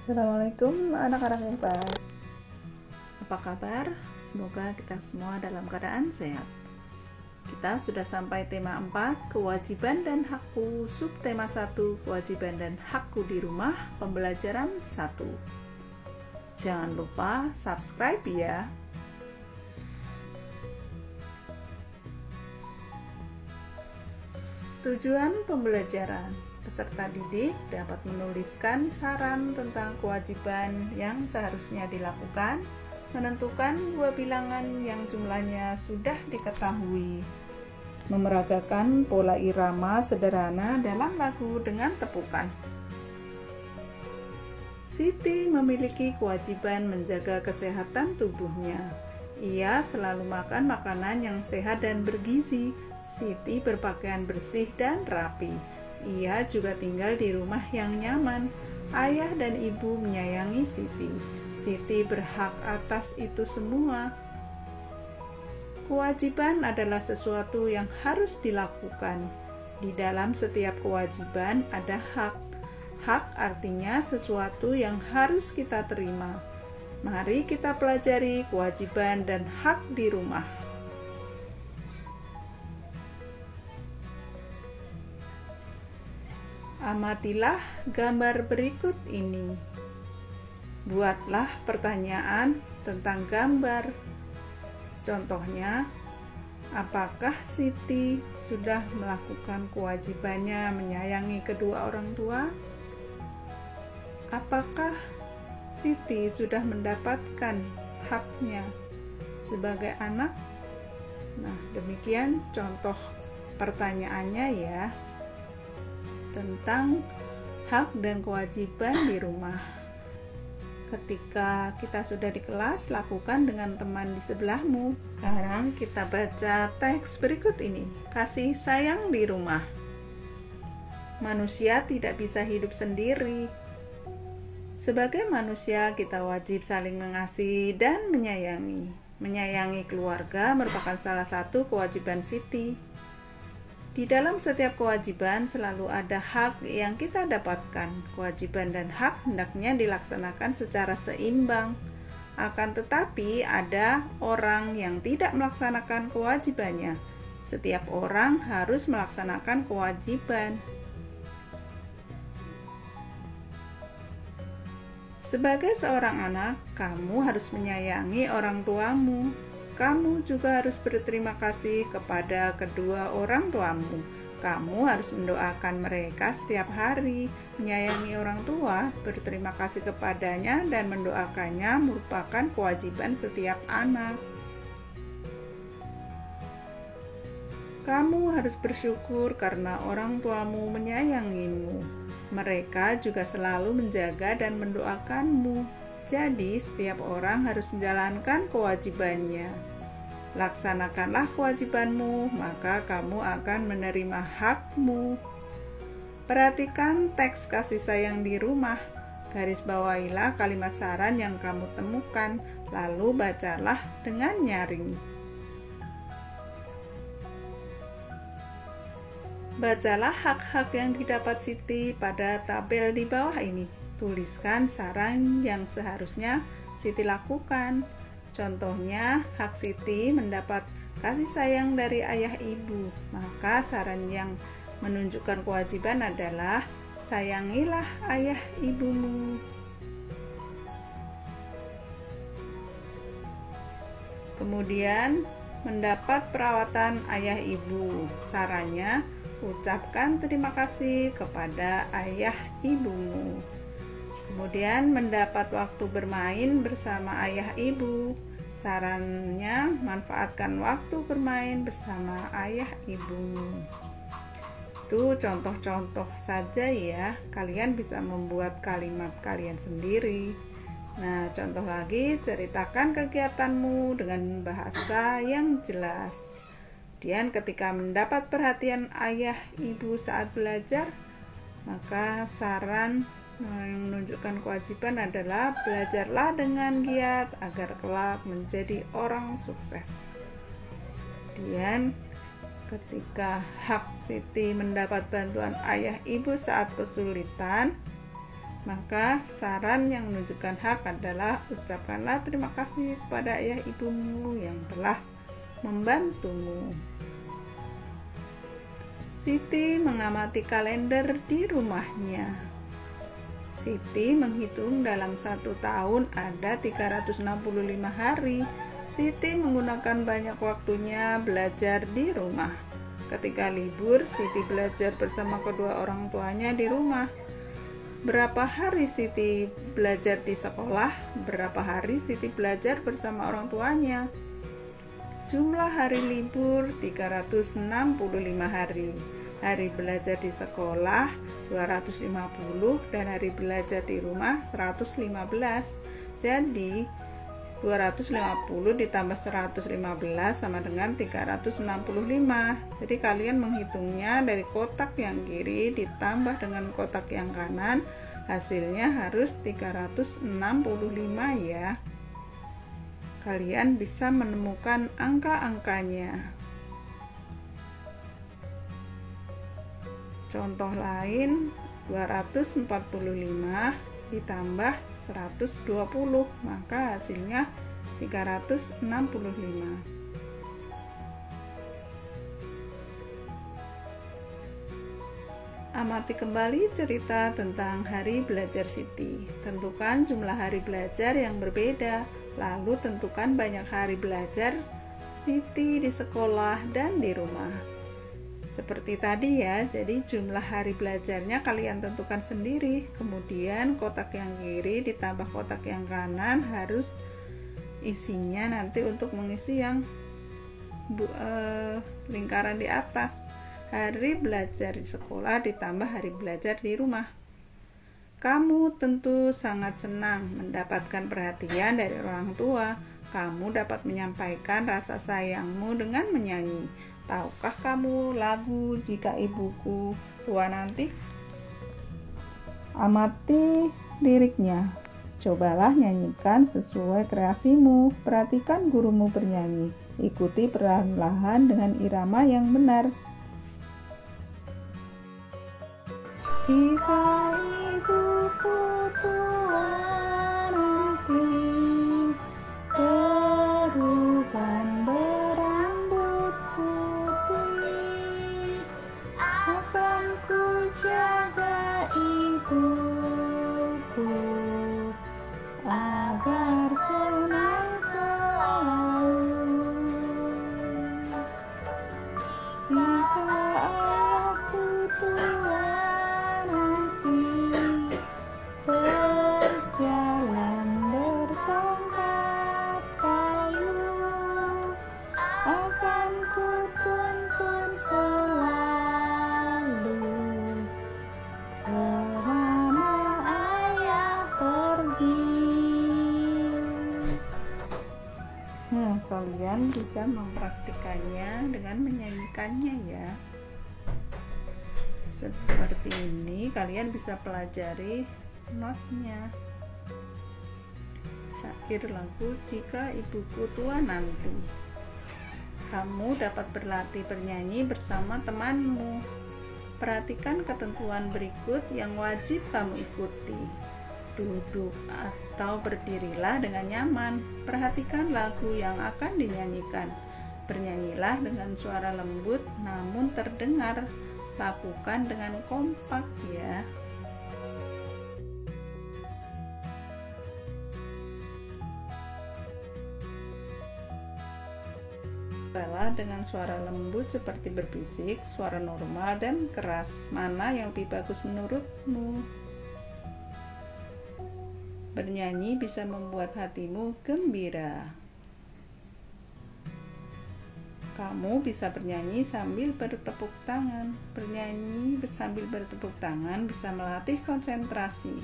Assalamualaikum anak-anak yang baik. Apa kabar? Semoga kita semua dalam keadaan sehat. Kita sudah sampai tema 4, kewajiban dan hakku, subtema 1, kewajiban dan hakku di rumah, pembelajaran 1. Jangan lupa subscribe ya. Tujuan pembelajaran: peserta didik dapat menuliskan saran tentang kewajiban yang seharusnya dilakukan, menentukan 2 bilangan yang jumlahnya sudah diketahui, memeragakan pola irama sederhana dalam lagu dengan tepukan. Siti memiliki kewajiban menjaga kesehatan tubuhnya. Ia selalu makan makanan yang sehat dan bergizi. Siti berpakaian bersih dan rapi. Ia juga tinggal di rumah yang nyaman. Ayah dan ibu menyayangi Siti. Siti berhak atas itu semua. Kewajiban adalah sesuatu yang harus dilakukan. Di dalam setiap kewajiban ada hak. Hak artinya sesuatu yang harus kita terima. Mari kita pelajari kewajiban dan hak di rumah. Amatilah gambar berikut ini. Buatlah pertanyaan tentang gambar. Contohnya, apakah Siti sudah melakukan kewajibannya menyayangi kedua orang tua? Apakah Siti sudah mendapatkan haknya sebagai anak? Nah, demikian contoh pertanyaannya ya, tentang hak dan kewajiban di rumah. Ketika kita sudah di kelas, lakukan dengan teman di sebelahmu. Sekarang kita baca teks berikut ini. Kasih sayang di rumah. Manusia tidak bisa hidup sendiri. Sebagai manusia, kita wajib saling mengasihi dan menyayangi. Menyayangi keluarga merupakan salah satu kewajiban Siti. Di dalam setiap kewajiban selalu ada hak yang kita dapatkan. Kewajiban dan hak hendaknya dilaksanakan secara seimbang. Akan tetapi ada orang yang tidak melaksanakan kewajibannya. Setiap orang harus melaksanakan kewajiban. Sebagai seorang anak, kamu harus menyayangi orang tuamu. Kamu juga harus berterima kasih kepada kedua orang tuamu. Kamu harus mendoakan mereka setiap hari. Menyayangi orang tua, berterima kasih kepadanya, dan mendoakannya merupakan kewajiban setiap anak. Kamu harus bersyukur karena orang tuamu menyayangimu. Mereka juga selalu menjaga dan mendoakanmu. Jadi, setiap orang harus menjalankan kewajibannya. Laksanakanlah kewajibanmu, maka kamu akan menerima hakmu. Perhatikan teks kasih sayang di rumah. Garis bawahilah kalimat saran yang kamu temukan, lalu bacalah dengan nyaring. Bacalah hak-hak yang didapat Siti pada tabel di bawah ini. Tuliskan saran yang seharusnya Siti lakukan. Contohnya, hak Siti mendapat kasih sayang dari ayah ibu. Maka saran yang menunjukkan kewajiban adalah sayangilah ayah ibumu. Kemudian, mendapat perawatan ayah ibu. Sarannya, ucapkan terima kasih kepada ayah ibumu. Kemudian mendapat waktu bermain bersama ayah ibu. Sarannya, manfaatkan waktu bermain bersama ayah ibumu. Itu contoh-contoh saja ya. Kalian bisa membuat kalimat kalian sendiri. Nah, contoh lagi, ceritakan kegiatanmu dengan bahasa yang jelas. Kemudian ketika mendapat perhatian ayah ibu saat belajar, maka saran yang menunjukkan kewajiban adalah belajarlah dengan giat agar kelak menjadi orang sukses. Kemudian ketika hak Siti mendapat bantuan ayah ibu saat kesulitan, Maka saran yang menunjukkan hak adalah ucapkanlah terima kasih kepada ayah ibumu yang telah membantumu. Siti mengamati kalender di rumahnya. Siti menghitung dalam 1 tahun ada 365 hari. Siti menggunakan banyak waktunya belajar di rumah. Ketika libur, Siti belajar bersama kedua orang tuanya di rumah. Berapa hari Siti belajar di sekolah? Berapa hari Siti belajar bersama orang tuanya? Jumlah hari libur 365 hari. Hari belajar di sekolah 250 dan hari belajar di rumah 115. Jadi 250 ditambah 115 sama dengan 365. Jadi kalian menghitungnya dari kotak yang kiri ditambah dengan kotak yang kanan, hasilnya harus 365 ya. Kalian bisa menemukan angka-angkanya. Contoh lain, 245 ditambah 120, maka hasilnya 365. Amati kembali cerita tentang hari belajar Siti. Tentukan jumlah hari belajar yang berbeda, lalu tentukan banyak hari belajar Siti di sekolah dan di rumah. Seperti tadi ya, jadi jumlah hari belajarnya kalian tentukan sendiri. Kemudian kotak yang kiri ditambah kotak yang kanan harus isinya nanti untuk mengisi yang lingkaran di atas. Hari belajar di sekolah ditambah hari belajar di rumah. Kamu tentu sangat senang mendapatkan perhatian dari orang tua. Kamu dapat menyampaikan rasa sayangmu dengan menyanyi. Tahukah kamu lagu Jika Ibuku Tua Nanti? Amati liriknya. Cobalah nyanyikan sesuai kreasimu. Perhatikan gurumu bernyanyi. Ikuti perlahan-lahan dengan irama yang benar. Jika ibuku tua nanti, beruban berambut putih, akan ku jaga ibuku agar senang selalu. Jika ayahku tua nanti, berjalan bertongkat kayu, akan ku tuntun selalu kemana ayah pergi. Nah, kalian bisa mempraktikannya dengan menyanyikannya ya. Seperti ini kalian bisa pelajari notnya. Syair lagu Jika Ibuku Tua Nanti. Kamu dapat berlatih bernyanyi bersama temanmu. Perhatikan ketentuan berikut yang wajib kamu ikuti. Duduk atau berdirilah dengan nyaman. Perhatikan lagu yang akan dinyanyikan. Bernyanyilah dengan suara lembut namun terdengar. Lakukan dengan kompak ya. Cobalah dengan suara lembut seperti berbisik, suara normal dan keras. Mana yang lebih bagus menurutmu? Bernyanyi bisa membuat hatimu gembira. Kamu bisa bernyanyi sambil bertepuk tangan. Bernyanyi sambil bertepuk tangan bisa melatih konsentrasi.